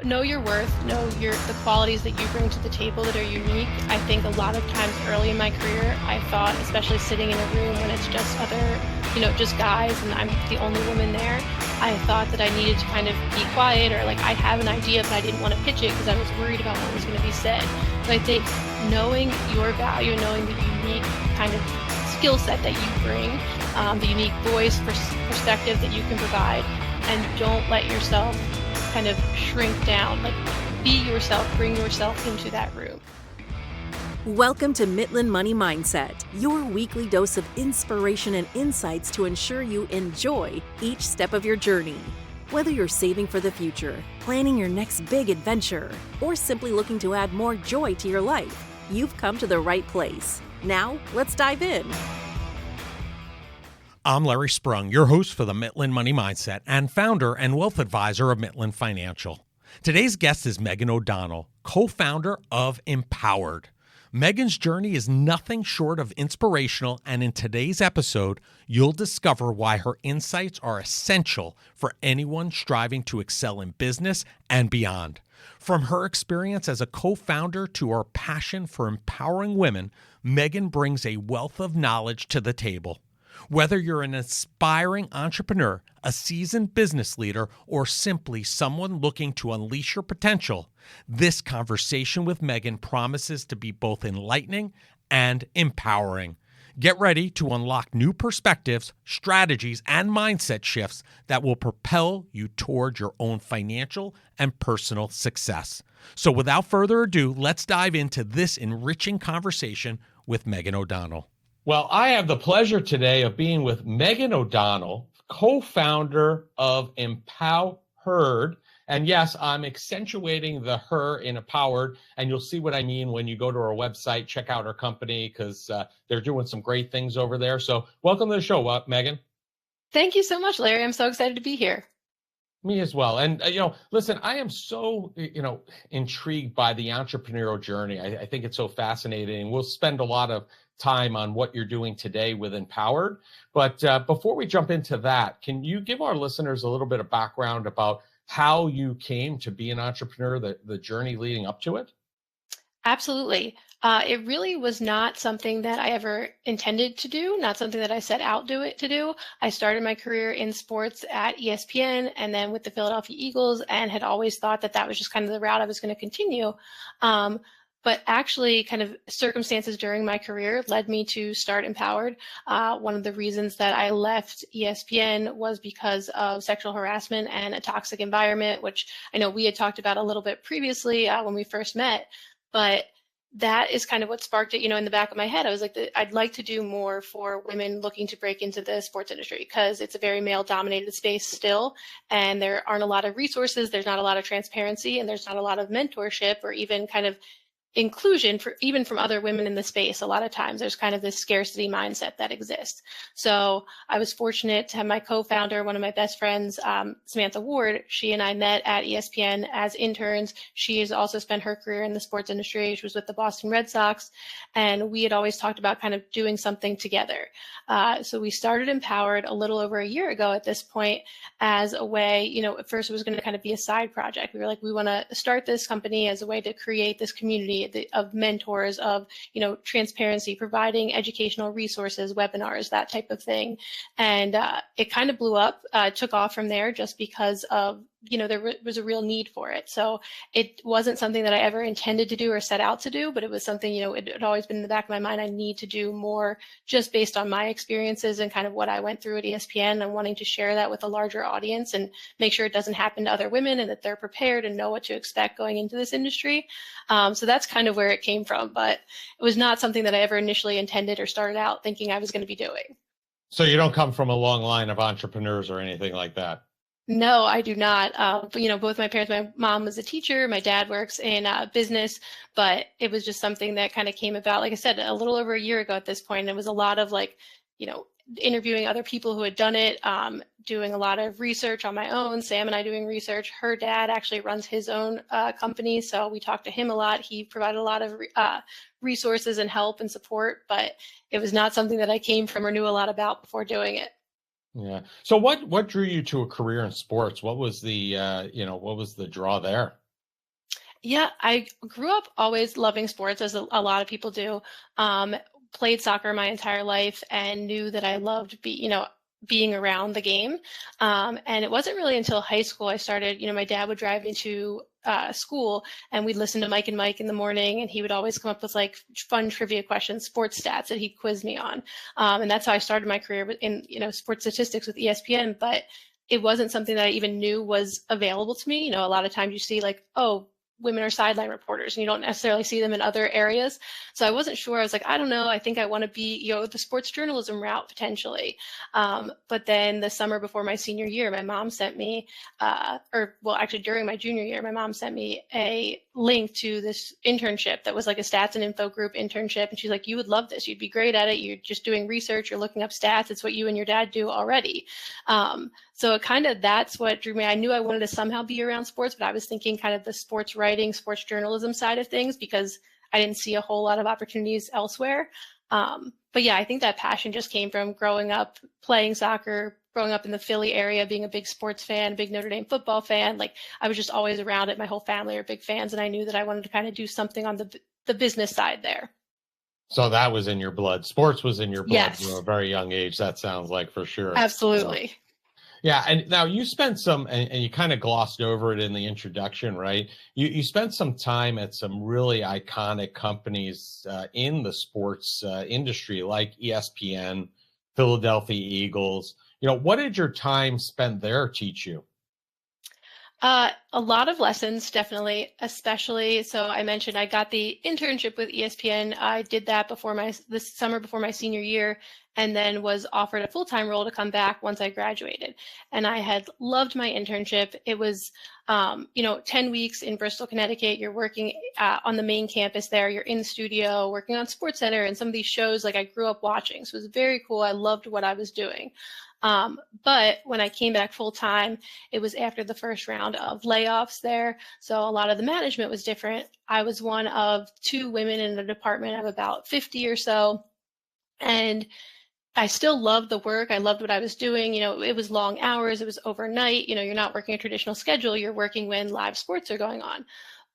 Know your worth, know the qualities that you bring to the table that are unique. I think a lot of times early in my career, I thought, especially sitting in a room when it's just other, just guys and I'm the only woman there, I thought that I needed to kind of be quiet or like I'd have an idea, but I didn't want to pitch it because I was worried about what was going to be said. So I think knowing your value, knowing the unique kind of skill set that you bring, the unique voice, perspective that you can provide, and don't let yourself kind of shrink down. Like, be yourself, bring yourself into that room. Welcome to Midland Money Mindset, your weekly dose of inspiration and insights to ensure you enjoy each step of your journey. Whether you're saving for the future, planning your next big adventure, or simply looking to add more joy to your life, you've come to the right place. Now, let's dive in. I'm Larry Sprung, your host for the Midland Money Mindset and founder and wealth advisor of Midland Financial. Today's guest is Meghan O'Donnell, co-founder of empowHERed. Meghan's journey is nothing short of inspirational, and in today's episode, you'll discover why her insights are essential for anyone striving to excel in business and beyond. From her experience as a co-founder to her passion for empowering women, Meghan brings a wealth of knowledge to the table. Whether you're an aspiring entrepreneur, a seasoned business leader, or simply someone looking to unleash your potential, this conversation with Meghan promises to be both enlightening and empowering. Get ready to unlock new perspectives, strategies, and mindset shifts that will propel you toward your own financial and personal success. So without further ado, let's dive into this enriching conversation with Meghan O'Donnell. Well, I have the pleasure today of being with Meghan O'Donnell, co-founder of empowHERed. And yes, I'm accentuating the her in empowHERed, and you'll see what I mean when you go to our website, check out our company, because they're doing some great things over there. So welcome to the show, Meghan. Thank you so much, Larry. I'm so excited to be here. Me as well. And, listen, I am so, intrigued by the entrepreneurial journey. I think it's so fascinating. We'll spend a lot of time on what you're doing today with empowHERed. But before we jump into that, can you give our listeners a little bit of background about how you came to be an entrepreneur, the journey leading up to it? Absolutely. It really was not something that I ever intended to do, not something that I set out to do. I started my career in sports at ESPN and then with the Philadelphia Eagles, and had always thought that that was just kind of the route I was going to continue. But actually, kind of circumstances during my career led me to start empowHERed. One of the reasons that I left ESPN was because of sexual harassment and a toxic environment, which I know we had talked about a little bit previously when we first met. But that is kind of what sparked it, in the back of my head. I was like, I'd like to do more for women looking to break into the sports industry, because it's a very male-dominated space still, and there aren't a lot of resources, there's not a lot of transparency, and there's not a lot of mentorship or even kind of inclusion even from other women in the space. A lot of times there's kind of this scarcity mindset that exists. So I was fortunate to have my co-founder, one of my best friends, Samantha Ward. She and I met at ESPN as interns. She has also spent her career in the sports industry. She was with the Boston Red Sox, and we had always talked about kind of doing something together. So we started empowHERed a little over a year ago at this point as a way, at first it was going to kind of be a side project. We were like, we want to start this company as a way to create this community of mentors, of transparency, providing educational resources, webinars, that type of thing. And it kind of blew up, took off from there, just because of there was a real need for it. So it wasn't something that I ever intended to do or set out to do, but it was something, it had always been in the back of my mind. I need to do more just based on my experiences and kind of what I went through at ESPN, and wanting to share that with a larger audience and make sure it doesn't happen to other women, and that they're prepared and know what to expect going into this industry. So that's kind of where it came from, but it was not something that I ever initially intended or started out thinking I was going to be doing. So you don't come from a long line of entrepreneurs or anything like that? No, I do not. But, both my parents, my mom was a teacher, my dad works in business, but it was just something that kind of came about, like I said, a little over a year ago at this point. And it was a lot of interviewing other people who had done it, doing a lot of research on my own. Sam and I doing research. Her dad actually runs his own company, so we talked to him a lot. He provided a lot of resources and help and support, but it was not something that I came from or knew a lot about before doing it. Yeah. So what drew you to a career in sports? What was the what was the draw there? Yeah, I grew up always loving sports, as a lot of people do. Um, Played soccer my entire life and knew that I loved being around the game. And it wasn't really until high school I started, my dad would drive me to school and we'd listen to Mike and Mike in the morning, and he would always come up with like fun trivia questions, sports stats that he'd quiz me on. And that's how I started my career in, sports statistics with ESPN. But it wasn't something that I even knew was available to me. A lot of times you see like, oh, women are sideline reporters and you don't necessarily see them in other areas. So I wasn't sure. I was like, I don't know. I think I want to be, the sports journalism route potentially. But then the summer before my senior year, my mom sent me, actually during my junior year, my mom sent me a link to this internship that was like a stats and info group internship. And she's like, you would love this. You'd be great at it. You're just doing research. You're looking up stats. It's what you and your dad do already. So that's what drew me. I knew I wanted to somehow be around sports, but I was thinking kind of the sports writing, sports journalism side of things because I didn't see a whole lot of opportunities elsewhere. But yeah, I think that passion just came from growing up playing soccer, growing up in the Philly area, being a big sports fan, big Notre Dame football fan. Like I was just always around it. My whole family are big fans, and I knew that I wanted to kind of do something on the business side there. So that was in your blood. Sports was in your blood Yes. from a very young age. That sounds like, for sure. Absolutely. Yeah. And now you spent and you kind of glossed over it in the introduction, right? You spent some time at some really iconic companies in the sports industry, like ESPN, Philadelphia Eagles. What did your time spent there teach you? A lot of lessons, definitely, especially. So I mentioned I got the internship with ESPN. I did that this summer before my senior year, and then was offered a full-time role to come back once I graduated. And I had loved my internship. It was, 10 weeks in Bristol, Connecticut. You're working on the main campus there. You're in studio, working on SportsCenter and some of these shows like I grew up watching. So it was very cool. I loved what I was doing. But when I came back full time, it was after the first round of layoffs there. So a lot of the management was different. I was one of 2 women in a department of about 50 or so. And I still loved the work. I loved what I was doing. It was long hours. It was overnight. You're not working a traditional schedule. You're working when live sports are going on.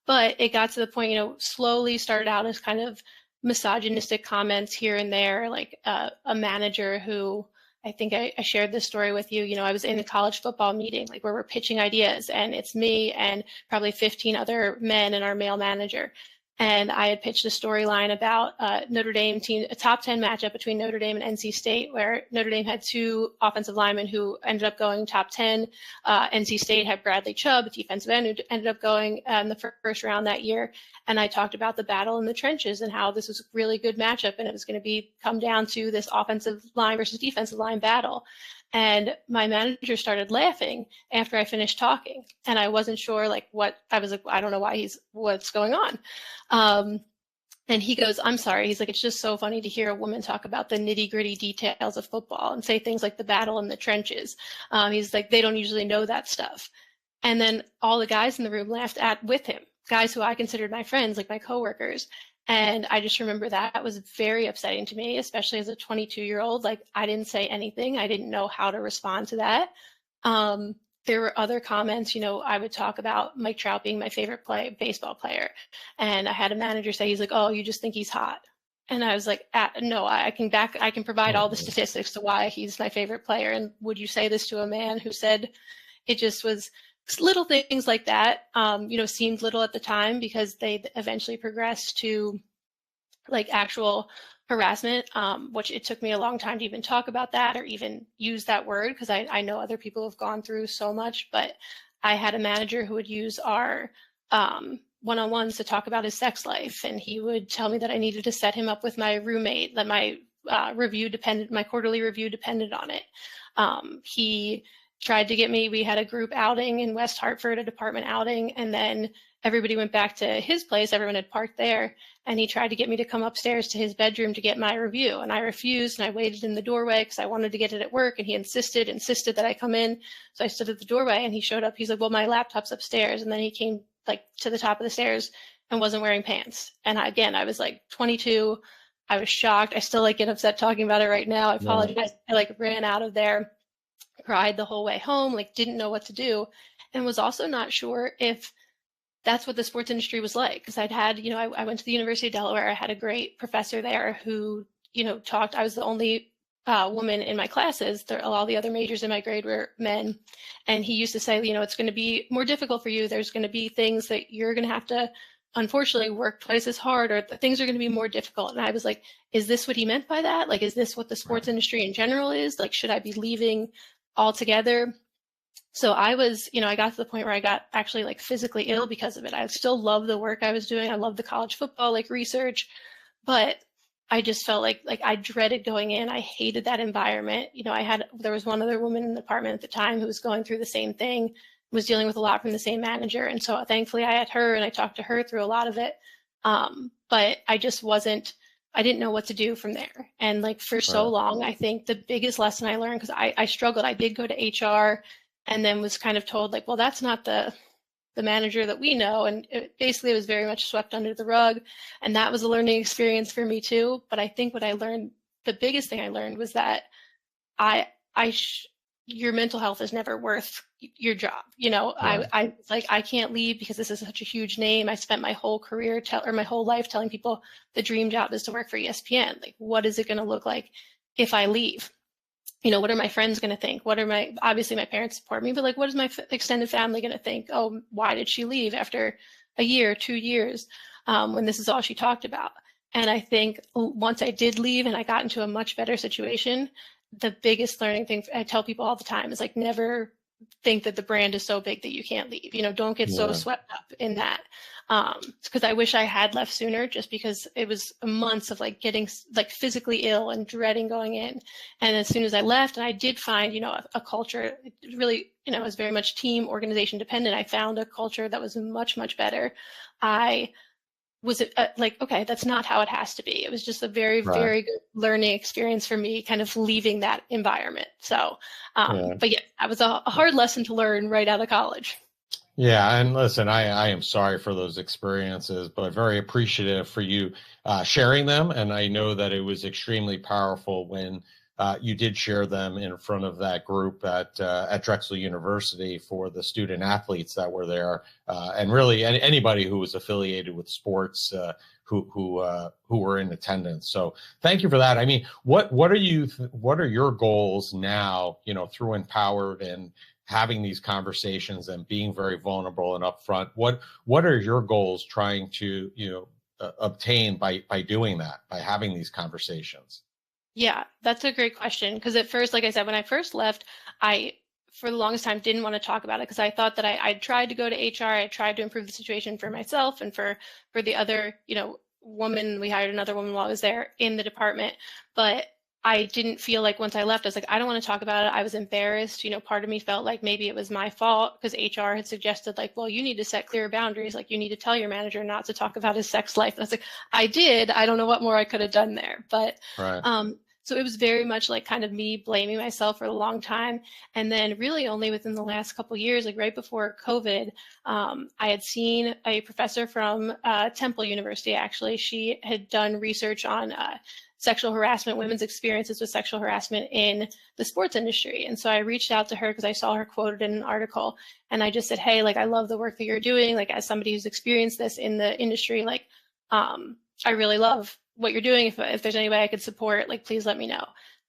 But it got to the point, slowly started out as kind of misogynistic comments here and there, like a manager who, I think I shared this story with you. I was in a college football meeting, like where we're pitching ideas, and it's me and probably 15 other men and our male manager. And I had pitched a storyline about Notre Dame team, a top 10 matchup between Notre Dame and NC State, where Notre Dame had 2 offensive linemen who ended up going top 10. NC State had Bradley Chubb, defensive end, who ended up going in the first round that year. And I talked about the battle in the trenches and how this was a really good matchup, and it was going to come down to this offensive line versus defensive line battle. And my manager started laughing after I finished talking, and I wasn't sure what I was like. I don't know what's going on. And he goes, I'm sorry. He's like, it's just so funny to hear a woman talk about the nitty gritty details of football and say things like the battle in the trenches. He's like, they don't usually know that stuff. And then all the guys in the room laughed with him, guys who I considered my friends, like my coworkers. And I just remember that was very upsetting to me, especially as a 22-year-old. Like, I didn't say anything. I didn't know how to respond to that. There were other comments, I would talk about Mike Trout being my favorite baseball player. And I had a manager say, he's like, oh, you just think he's hot. And I was like, no, I can provide all the statistics to why he's my favorite player. And would you say this to a man who said it just was little things like that, seemed little at the time, because they eventually progressed to like actual harassment, which it took me a long time to even talk about that or even use that word, because I know other people have gone through so much. But I had a manager who would use our one-on-ones to talk about his sex life, and he would tell me that I needed to set him up with my roommate, that my quarterly review depended on it. He tried to get me, we had a group outing in West Hartford, a department outing, and then everybody went back to his place. Everyone had parked there, and he tried to get me to come upstairs to his bedroom to get my review. And I refused, and I waited in the doorway because I wanted to get it at work, and he insisted that I come in. So I stood at the doorway, and he showed up. He's like, well, my laptop's upstairs. And then he came to the top of the stairs and wasn't wearing pants. And I was like 22. I was shocked. I still get upset talking about it right now. I apologize. I ran out of there, cried the whole way home, didn't know what to do, and was also not sure if that's what the sports industry was like. Because I'd had, I went to the University of Delaware. I had a great professor there who, talked. I was the only woman in my classes. All the other majors in my grade were men. And he used to say, it's going to be more difficult for you. There's going to be things that you're going to have to, unfortunately, work twice as hard, or things are going to be more difficult. And I was like, is this what he meant by that? Like, is this what the sports industry in general is? Like, should I be leaving altogether? So I was, I got to the point where I got actually like physically ill because of it. I still love the work I was doing. I love the college football, like research, but I just felt like I dreaded going in. I hated that environment. There was one other woman in the department at the time who was going through the same thing, was dealing with a lot from the same manager. And so thankfully I had her and I talked to her through a lot of it. But I just I didn't know what to do from there. And like for so long, I think the biggest lesson I learned, because I struggled, I did go to HR and then was kind of told like, well, that's not the manager that we know. And basically it was very much swept under the rug. And that was a learning experience for me too. But I think the biggest thing I learned was that your mental health is never worth your job. I can't leave because this is such a huge name. I spent my whole career my whole life telling people the dream job is to work for ESPN. Like, what is it going to look like if I leave? What are my friends going to think? Obviously my parents support me, but like, what is my extended family going to think? Oh, why did she leave after a year, 2 years, when this is all she talked about? And I think once I did leave and I got into a much better situation, the biggest learning thing I tell people all the time is like, never think that the brand is so big that you can't leave. Don't get so swept up in that. Because I wish I had left sooner, just because it was months of like getting like physically ill and dreading going in. And as soon as I left, and I did find, a culture, it really, it was very much team organization dependent. I found a culture that was much, much better. I was like, okay, that's not how it has to be. It was just a very, very good learning experience for me, kind of leaving that environment. So, but yeah, that was a hard lesson to learn right out of college. Yeah. And listen, I am sorry for those experiences, but very appreciative for you sharing them. And I know that it was extremely powerful when you did share them in front of that group at Drexel University for the student athletes that were there, and really anybody who was affiliated with sports who were in attendance. So thank you for that. I mean, what are your goals now? Through empowHERed and having these conversations and being very vulnerable and upfront. What are your goals trying to obtain by doing that, by having these conversations? Yeah, that's a great question. Because at first, like I said, when I first left, I, for the longest time, didn't want to talk about it because I thought that I tried to go to HR. I tried to improve the situation for myself and for the other, woman. We hired another woman while I was there in the department. But I didn't feel like once I left, I was like, I don't want to talk about it. I was embarrassed. Part of me felt like maybe it was my fault because HR had suggested like, well, you need to set clear boundaries. Like you need to tell your manager not to talk about his sex life. And I was like, I did. I don't know what more I could have done there. But so it was very much like kind of me blaming myself for a long time. And then really only within the last couple of years, like right before COVID, I had seen a professor from Temple University, actually. She had done research on sexual harassment, women's experiences with sexual harassment in the sports industry. And so I reached out to her because I saw her quoted in an article. And I just said, hey, like, I love the work that you're doing. Like, as somebody who's experienced this in the industry, like, I really love what you're doing. If there's any way I could support, like, please let me know.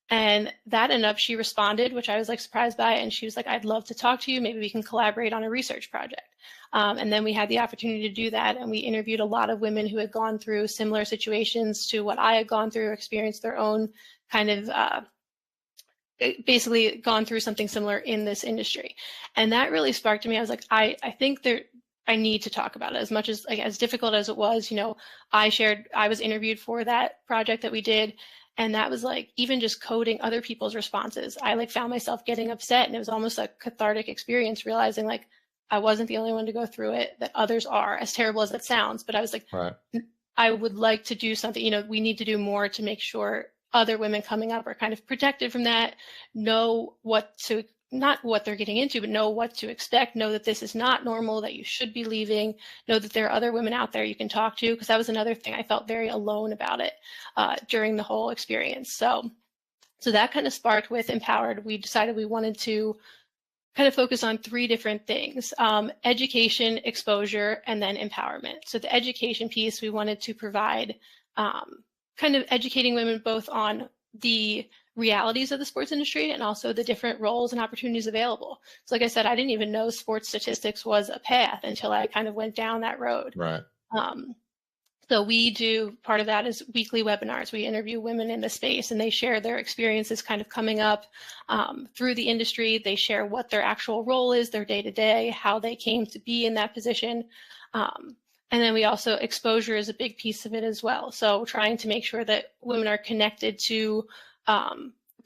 And that ended up, she responded, which I was like surprised by. And she was like, I'd love to talk to you. Maybe we can collaborate on a research project. And then we had the opportunity to do that. And we interviewed a lot of women who had gone through similar situations to what I had gone through, experienced their own kind of basically gone through something similar in this industry. And that really sparked to me. I was like, I think I need to talk about it. As much as, like, as difficult as it was, I was interviewed for that project that we did. And that was like, even just coding other people's responses, I like found myself getting upset, and it was almost a cathartic experience, realizing like I wasn't the only one to go through it, that others are, as terrible as that sounds. But I was like, I would like to do something, we need to do more to make sure other women coming up are kind of protected from that, know not what they're getting into, but know what to expect, know that this is not normal, that you should be leaving, know that there are other women out there you can talk to, because that was another thing. I felt very alone about it during the whole experience. So that kind of sparked with empowHERed. We decided we wanted to kind of focus on three different things: education, exposure, and then empowerment. So the education piece, we wanted to provide kind of educating women both on the realities of the sports industry and also the different roles and opportunities available. So like I said, I didn't even know sports statistics was a path until I kind of went down that road. Right. So we do, part of that is weekly webinars. We interview women in the space and they share their experiences kind of coming up through the industry. They share what their actual role is, their day-to-day, how they came to be in that position. And then we also, exposure is a big piece of it as well. So trying to make sure that women are connected to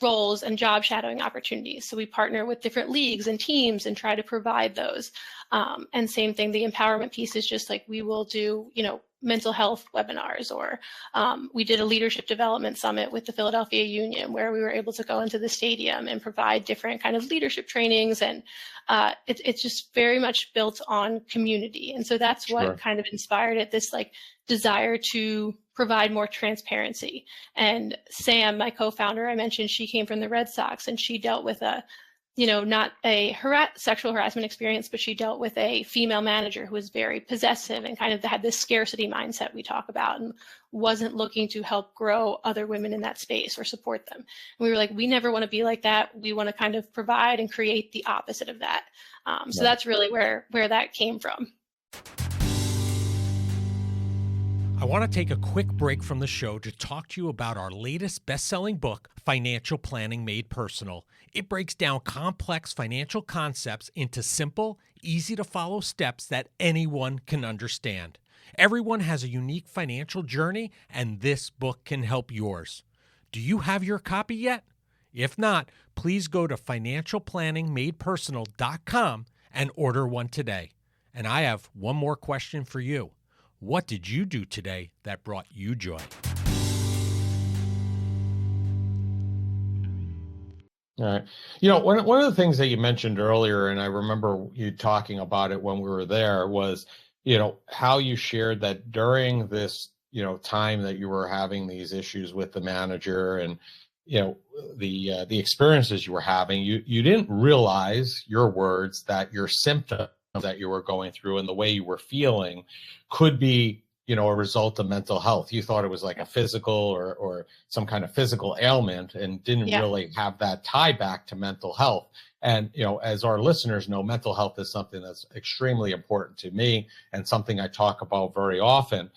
roles and job shadowing opportunities. So we partner with different leagues and teams and try to provide those. And same thing, the empowerment piece is just like we will do, mental health webinars, or we did a leadership development summit with the Philadelphia Union where we were able to go into the stadium and provide different kind of leadership trainings. And it's just very much built on community. And so that's what kind of inspired it, this like desire to provide more transparency. And Sam, my co-founder, I mentioned, she came from the Red Sox and she dealt with not a sexual harassment experience, but she dealt with a female manager who was very possessive and kind of had this scarcity mindset we talk about and wasn't looking to help grow other women in that space or support them. And we were like, we never want to be like that. We want to kind of provide and create the opposite of that. So that's really where that came from. I want to take a quick break from the show to talk to you about our latest best-selling book, Financial Planning Made Personal. It breaks down complex financial concepts into simple, easy-to-follow steps that anyone can understand. Everyone has a unique financial journey, and this book can help yours. Do you have your copy yet? If not, please go to financialplanningmadepersonal.com and order one today. And I have one more question for you. What did you do today that brought you joy? All right. One of the things that you mentioned earlier, and I remember you talking about it when we were there, was, how you shared that during this, time that you were having these issues with the manager and, the experiences you were having, you didn't realize, your words, that your symptoms that you were going through and the way you were feeling could be, a result of mental health. You thought it was like a physical or some kind of physical ailment and didn't really have that tie back to mental health. And, as our listeners know, mental health is something that's extremely important to me and something I talk about very often.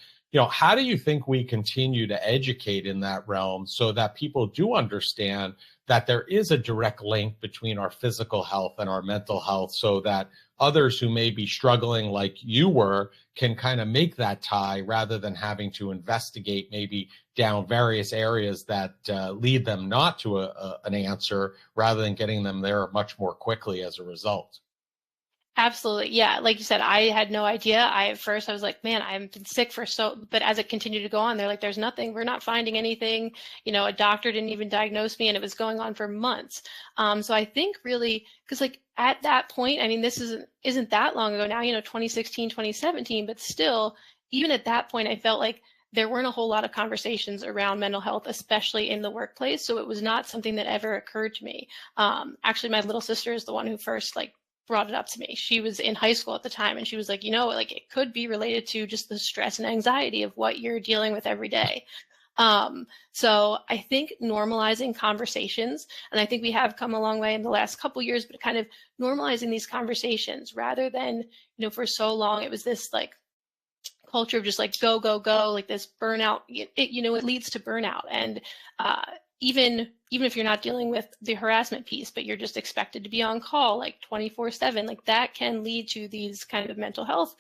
How do you think we continue to educate in that realm so that people do understand that there is a direct link between our physical health and our mental health, so that others who may be struggling like you were can kind of make that tie rather than having to investigate maybe down various areas that lead them not to an answer, rather than getting them there much more quickly as a result? Absolutely. Yeah. Like you said, I had no idea. At first I was like, man, I've been sick but as it continued to go on, they're like, there's nothing, we're not finding anything. A doctor didn't even diagnose me, and it was going on for months. So I think really, because like at that point, I mean, this isn't that long ago now, 2016, 2017, but still, even at that point, I felt like there weren't a whole lot of conversations around mental health, especially in the workplace. So it was not something that ever occurred to me. Actually, my little sister is the one who first brought it up to me. She was in high school at the time, and she was like, it could be related to just the stress and anxiety of what you're dealing with every day. So I think normalizing conversations, and I think we have come a long way in the last couple of years, but kind of normalizing these conversations rather than, for so long, it was this culture of just go, go, go, like this burnout, it leads to burnout. And, even if you're not dealing with the harassment piece, but you're just expected to be on call 24/7, that can lead to these kind of mental health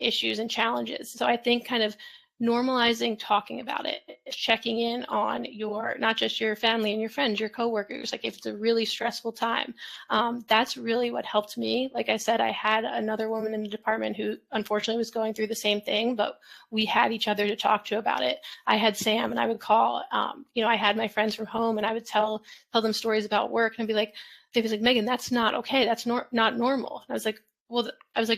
issues and challenges. So I think kind of normalizing talking about it, checking in on not just your family and your friends, your coworkers, if it's a really stressful time, that's really what helped me. Like I said, I had another woman in the department who unfortunately was going through the same thing, but we had each other to talk to about it. I had Sam, and I would call, I had my friends from home, and I would tell them stories about work, and I'd be like, they'd be like, Megan, that's not okay. That's not normal. And I was like,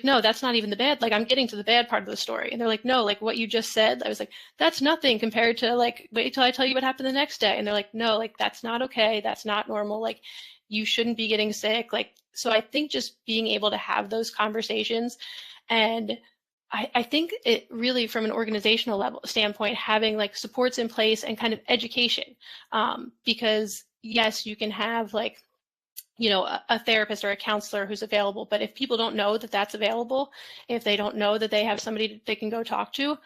no, that's not even the bad. I'm getting to the bad part of the story. And they're like, no, what you just said. I was like, that's nothing compared to wait till I tell you what happened the next day. And they're like, no, that's not okay. That's not normal. you shouldn't be getting sick. Like, so I think just being able to have those conversations, and I think it really, from an organizational level standpoint, having like supports in place and kind of education, because yes, you can have like, a therapist or a counselor who's available, but if people don't know that that's available, if they don't know that they have somebody they can go talk to,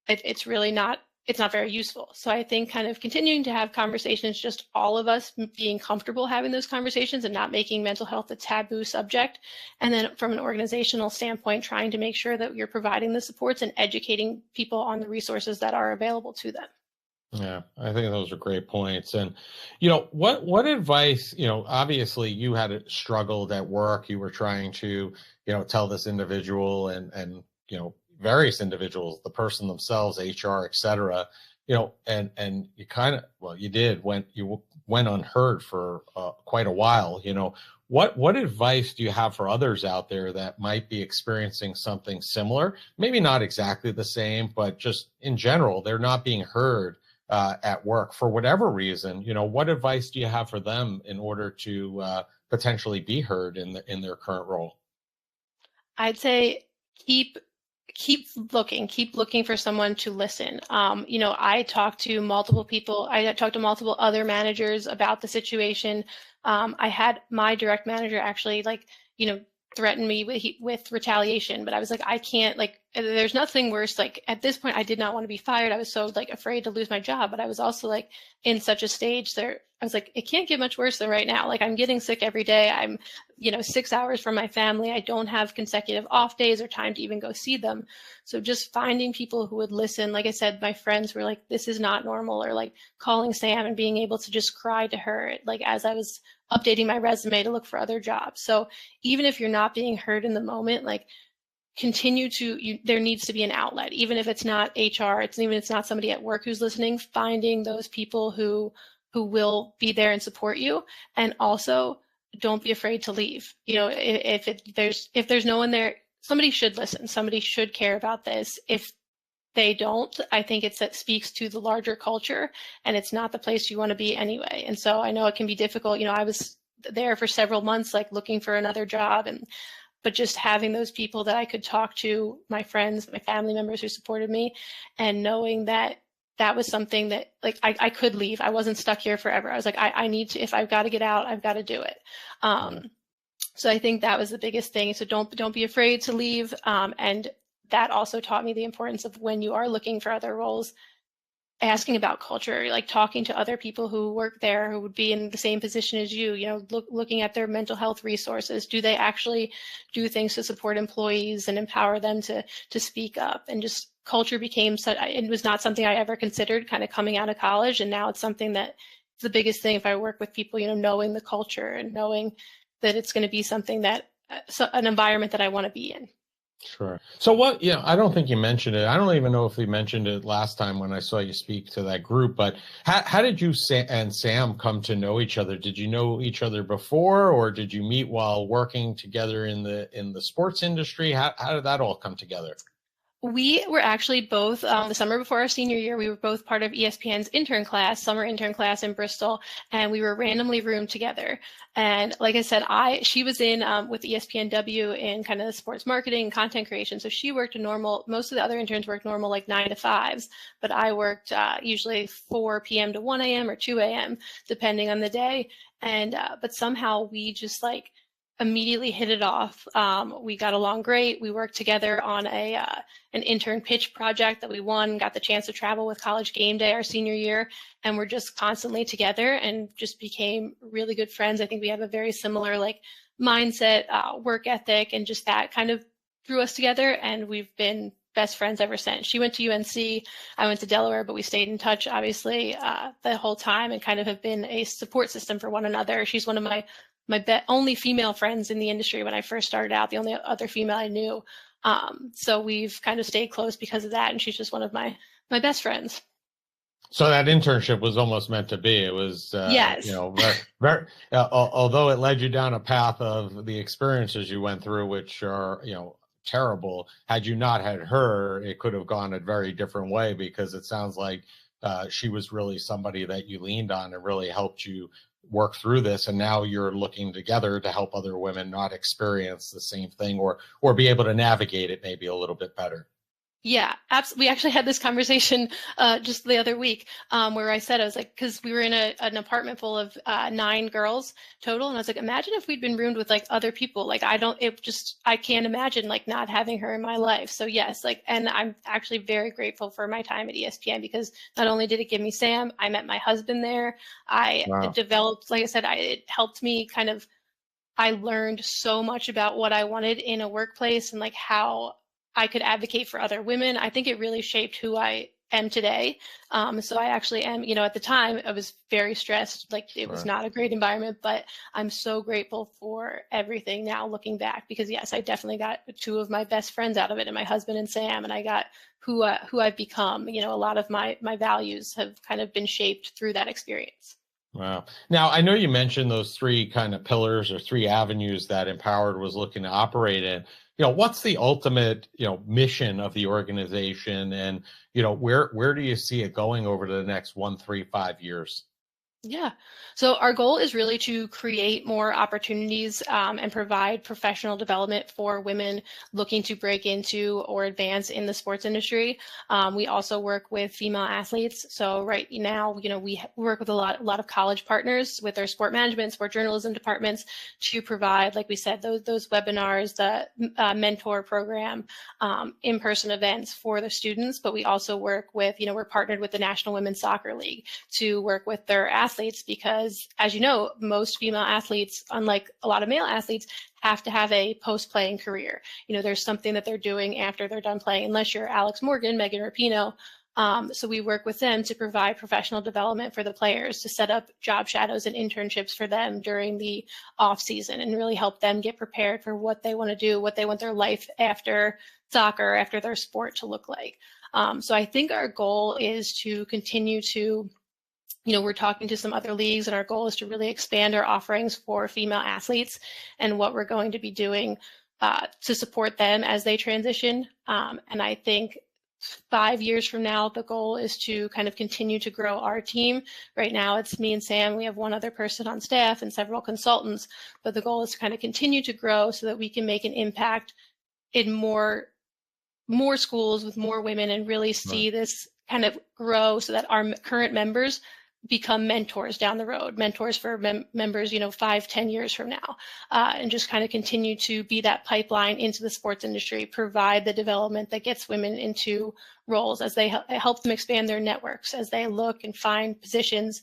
it's really not, it's not very useful. So I think kind of continuing to have conversations, just all of us being comfortable having those conversations and not making mental health a taboo subject. And then from an organizational standpoint, trying to make sure that you're providing the supports and educating people on the resources that are available to them. Yeah, I think those are great points. And, what advice, obviously you had struggled at work. You were trying to, tell this individual and, various individuals, the person themselves, HR, et cetera, and you kind of, well, you went unheard for quite a while. What advice do you have for others out there that might be experiencing something similar? Maybe not exactly the same, but just in general, they're not being heard at work for whatever reason. What advice do you have for them in order to potentially be heard in their current role? I'd say keep looking for someone to listen. I talked to multiple people. I talked to multiple other managers about the situation. I had my direct manager actually threaten me with retaliation, but I was like, I can't, like, there's nothing worse. Like at this point, I did not want to be fired. I was so afraid to lose my job, but I was also in such a stage there. I was like, it can't get much worse than right now. Like I'm getting sick every day. I'm, 6 hours from my family. I don't have consecutive off days or time to even go see them. So just finding people who would listen. Like I said, my friends were like, this is not normal, or calling Sam and being able to just cry to her, as I was updating my resume to look for other jobs. So even if you're not being heard in the moment, continue to, there needs to be an outlet, even if it's not HR, even if it's not somebody at work who's listening, finding those people who will be there and support you. And also don't be afraid to leave. If there's no one there, somebody should listen, somebody should care about this. If they don't, I think that speaks to the larger culture, and it's not the place you want to be anyway. And so I know it can be difficult. I was there for several months, looking for another job, but just having those people that I could talk to, my friends, my family members who supported me, and knowing that was something that I could leave. I wasn't stuck here forever. I was like, I need to, if I've got to get out, I've got to do it. So I think that was the biggest thing. So don't be afraid to leave. And that also taught me the importance of, when you are looking for other roles, asking about culture, talking to other people who work there, who would be in the same position as you, looking at their mental health resources. Do they actually do things to support employees and empower them to speak up? And just culture became it was not something I ever considered kind of coming out of college. And now it's something that the biggest thing, if I work with people, knowing the culture and knowing that it's going to be something that, an environment that I want to be in. Sure. So I don't think you mentioned it. I don't even know if we mentioned it last time when I saw you speak to that group, but how did you and Sam come to know each other? Did you know each other before, or did you meet while working together in the sports industry? How did that all come together? We were actually both, the summer before our senior year, we were both part of ESPN's summer intern class in Bristol, and we were randomly roomed together. And like I said, she was in with ESPNW in kind of the sports marketing and content creation. So she worked most of the other interns worked normal 9 to 5s, but I worked usually 4 p.m. to 1 a.m. or 2 a.m. depending on the day. And but somehow we just immediately hit it off. We got along great. We worked together on an intern pitch project that we won, got the chance to travel with College Game Day our senior year, and we're just constantly together and just became really good friends. I think we have a very similar mindset, work ethic, and just that kind of drew us together, and we've been best friends ever since. She went to UNC, I went to Delaware, but we stayed in touch, obviously, the whole time, and kind of have been a support system for one another. She's one of my only female friends in the industry when I first started out, the only other female I knew. So we've kind of stayed close because of that, and she's just one of my best friends. So that internship was almost meant to be. It was, yes. Very, although it led you down a path of the experiences you went through, which are, terrible. Had you not had her, it could have gone a very different way, because it sounds like she was really somebody that you leaned on and really helped you work through this, and now you're looking together to help other women not experience the same thing, or be able to navigate it maybe a little bit better. Yeah, absolutely. We actually had this conversation just the other week where I said, I was like, because we were in an apartment full of 9 girls total. And I was like, imagine if we'd been roomed with like other people. Like, I can't imagine like not having her in my life. So yes, like, and I'm actually very grateful for my time at ESPN, because not only did it give me Sam, I met my husband there. I Wow. developed, like I said, it helped me kind of, I learned so much about what I wanted in a workplace and like how I could advocate for other women. I think it really shaped who I am today. So I actually am, at the time I was very stressed, like it was not a great environment, but I'm so grateful for everything now looking back, because yes, I definitely got 2 of my best friends out of it, and my husband and Sam, and I got who I've become. A lot of my values have kind of been shaped through that experience. Wow. Now, I know you mentioned those 3 kind of pillars or 3 avenues that empowHERed was looking to operate in. What's the ultimate, mission of the organization, and, where do you see it going over the next 1, 3, 5 years? Yeah. So our goal is really to create more opportunities and provide professional development for women looking to break into or advance in the sports industry. We also work with female athletes. So right now, we work with a lot of college partners with their sport management, sport journalism departments to provide, like we said, those webinars, the mentor program, in-person events for the students. But we also work with, we're partnered with the National Women's Soccer League to work with their athletes, because as you know, most female athletes, unlike a lot of male athletes, have to have a post-playing career. There's something that they're doing after they're done playing, unless you're Alex Morgan, Megan Rapinoe. So we work with them to provide professional development for the players, to set up job shadows and internships for them during the off season, and really help them get prepared for what they want to do, what they want their life after soccer, after their sport to look like. So I think our goal is to continue to, we're talking to some other leagues, and our goal is to really expand our offerings for female athletes and what we're going to be doing to support them as they transition. And I think 5 years from now, the goal is to kind of continue to grow our team. Right now, it's me and Sam. We have 1 other person on staff and several consultants, but the goal is to kind of continue to grow so that we can make an impact in more schools with more women, and really see this kind of grow so that our current members become mentors down the road, mentors for members, 5-10 years from now, and just kind of continue to be that pipeline into the sports industry, provide the development that gets women into roles as they help them expand their networks, as they look and find positions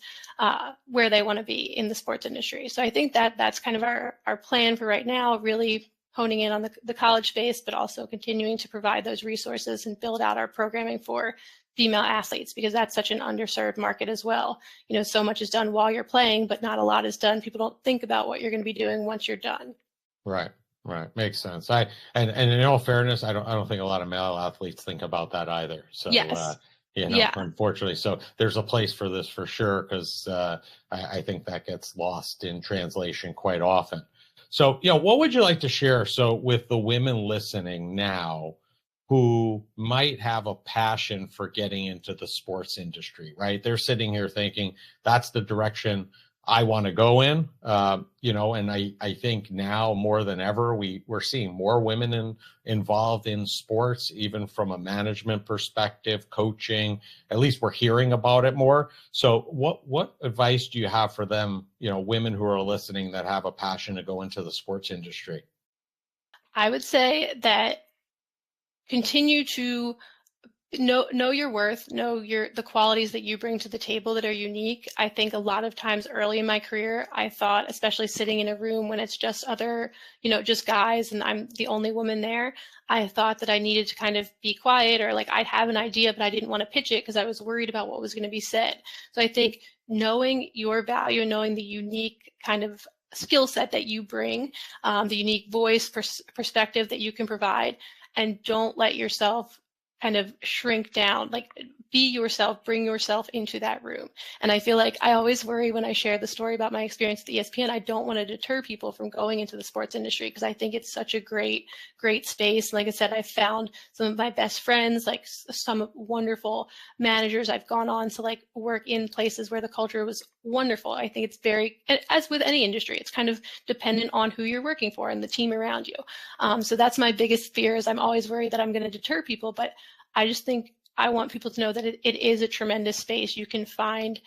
where they want to be in the sports industry. So I think that that's kind of our plan for right now, really honing in on the college space, but also continuing to provide those resources and build out our programming for female athletes, because that's such an underserved market as well. So much is done while you're playing, but not a lot is done. People don't think about what you're going to be doing once you're done. Right. Makes sense. And in all fairness, I don't think a lot of male athletes think about that either. So yes. Unfortunately, so there's a place for this for sure, because I think that gets lost in translation quite often. So, what would you like to share? So with the women listening now who might have a passion for getting into the sports industry, right? They're sitting here thinking, that's the direction I want to go in, and I think now more than ever, we're seeing more women involved in sports, even from a management perspective, coaching. At least we're hearing about it more. So what advice do you have for them, women who are listening that have a passion to go into the sports industry? I would say that continue to know your worth, know the qualities that you bring to the table that are unique. I think a lot of times early in my career, I thought, especially sitting in a room when it's just other, just guys and I'm the only woman there, I thought that I needed to kind of be quiet, or like I'd have an idea, but I didn't want to pitch it because I was worried about what was going to be said. So I think knowing your value and knowing the unique kind of skill set that you bring, the unique voice, perspective that you can provide, and don't let yourself kind of shrink down, like be yourself, bring yourself into that room. And I feel like I always worry when I share the story about my experience at ESPN, I don't want to deter people from going into the sports industry because I think it's such a great space. Like I said, I found some of my best friends, like some wonderful managers. I've gone on to like work in places where the culture was wonderful. I think it's very, as with any industry, it's kind of dependent on who you're working for and the team around you. So that's my biggest fear, is I'm always worried that I'm going to deter people, but I just think I want people to know that it is a tremendous space. You can find,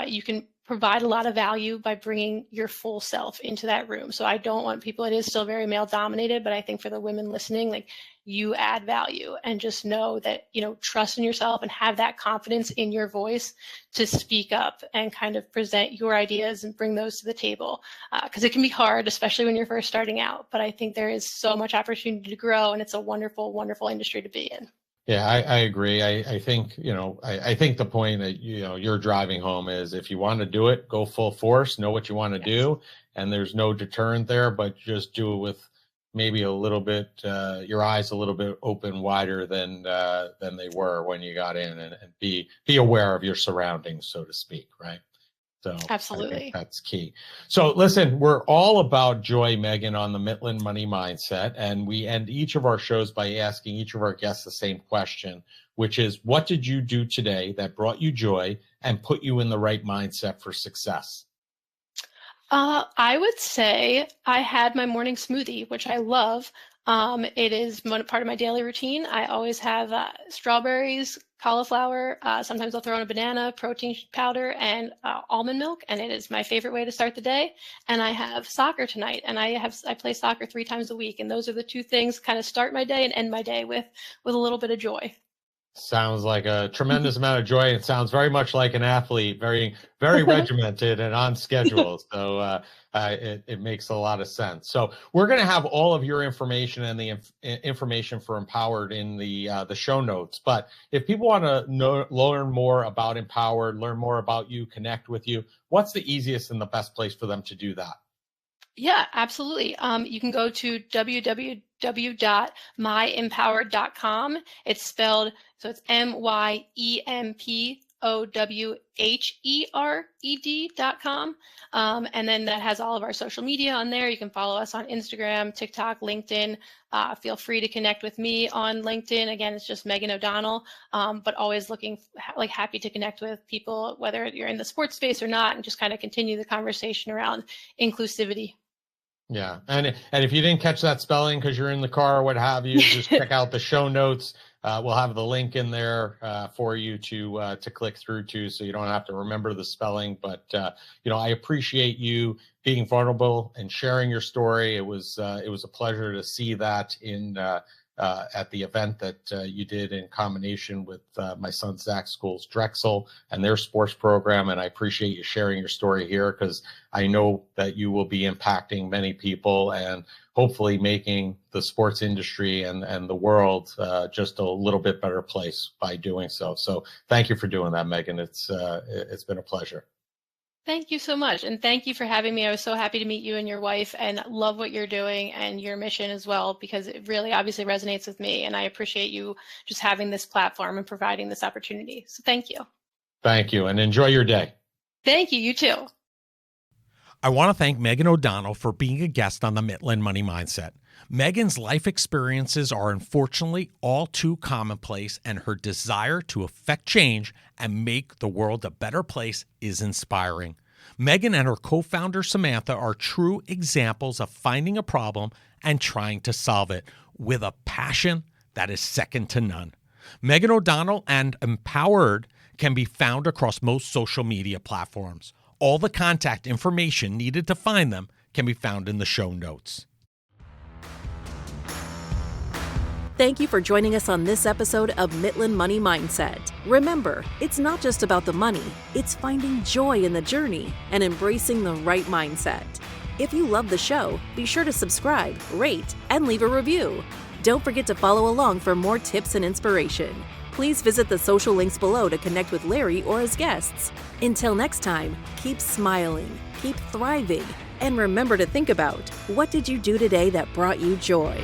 you can provide a lot of value by bringing your full self into that room. So I don't want people, it is still very male dominated, but I think for the women listening, like you add value, and just know that, trust in yourself and have that confidence in your voice to speak up and kind of present your ideas and bring those to the table. Because it can be hard, especially when you're first starting out, but I think there is so much opportunity to grow, and it's a wonderful, wonderful industry to be in. Yeah, I agree. I think, I think the point that, you're driving home is, if you want to do it, go full force, know what you want to do. And there's no deterrent there, but just do it with maybe a little bit, your eyes a little bit open wider than they were when you got in, and be aware of your surroundings, so to speak. Right. So absolutely, I think that's key. So listen, we're all about joy, Meghan, on the Midland Money Mindset. And we end each of our shows by asking each of our guests the same question, which is, what did you do today that brought you joy and put you in the right mindset for success? I would say I had my morning smoothie, which I love. It is part of my daily routine. I always have strawberries, cauliflower. Sometimes I'll throw in a banana, protein powder, and almond milk. And it is my favorite way to start the day. And I have soccer tonight, and I play soccer 3 times a week. And those are the 2 things kind of start my day and end my day with a little bit of joy. Sounds like a tremendous amount of joy. It sounds very much like an athlete, very, very regimented and on schedule. So it makes a lot of sense. So we're going to have all of your information and the information for empowHERed in the show notes. But if people want to learn more about empowHERed, learn more about you, connect with you, what's the easiest and the best place for them to do that? Yeah, absolutely. You can go to www.myempowHERed.com. It's spelled, so it's MYEMPOWHERED.com. And then that has all of our social media on there. You can follow us on Instagram, TikTok, LinkedIn. Feel free to connect with me on LinkedIn. Again, it's just Meghan O'Donnell, but always happy to connect with people, whether you're in the sports space or not, and just kind of continue the conversation around inclusivity. Yeah. And if you didn't catch that spelling because you're in the car or what have you, just check out the show notes. We'll have the link in there for you to click through to, so you don't have to remember the spelling. But, I appreciate you being vulnerable and sharing your story. It was a pleasure to see that at the event that you did in combination with my son Zach's school's Drexel and their sports program. And I appreciate you sharing your story here, because I know that you will be impacting many people and hopefully making the sports industry and the world just a little bit better place by doing so. So thank you for doing that, Meghan. It's been a pleasure. Thank you so much. And thank you for having me. I was so happy to meet you and your wife, and love what you're doing and your mission as well, because it really obviously resonates with me. And I appreciate you just having this platform and providing this opportunity. So thank you. Thank you. And enjoy your day. Thank you. You too. I want to thank Meghan O'Donnell for being a guest on the Midland Money Mindset. Meghan's life experiences are unfortunately all too commonplace, and her desire to affect change and make the world a better place is inspiring. Meghan and her co-founder Samantha are true examples of finding a problem and trying to solve it with a passion that is second to none. Meghan O'Donnell and empowHERed can be found across most social media platforms. All the contact information needed to find them can be found in the show notes. Thank you for joining us on this episode of Midland Money Mindset. Remember, it's not just about the money, it's finding joy in the journey and embracing the right mindset. If you love the show, be sure to subscribe, rate, and leave a review. Don't forget to follow along for more tips and inspiration. Please visit the social links below to connect with Larry or his guests. Until next time, keep smiling, keep thriving, and remember to think about, what did you do today that brought you joy?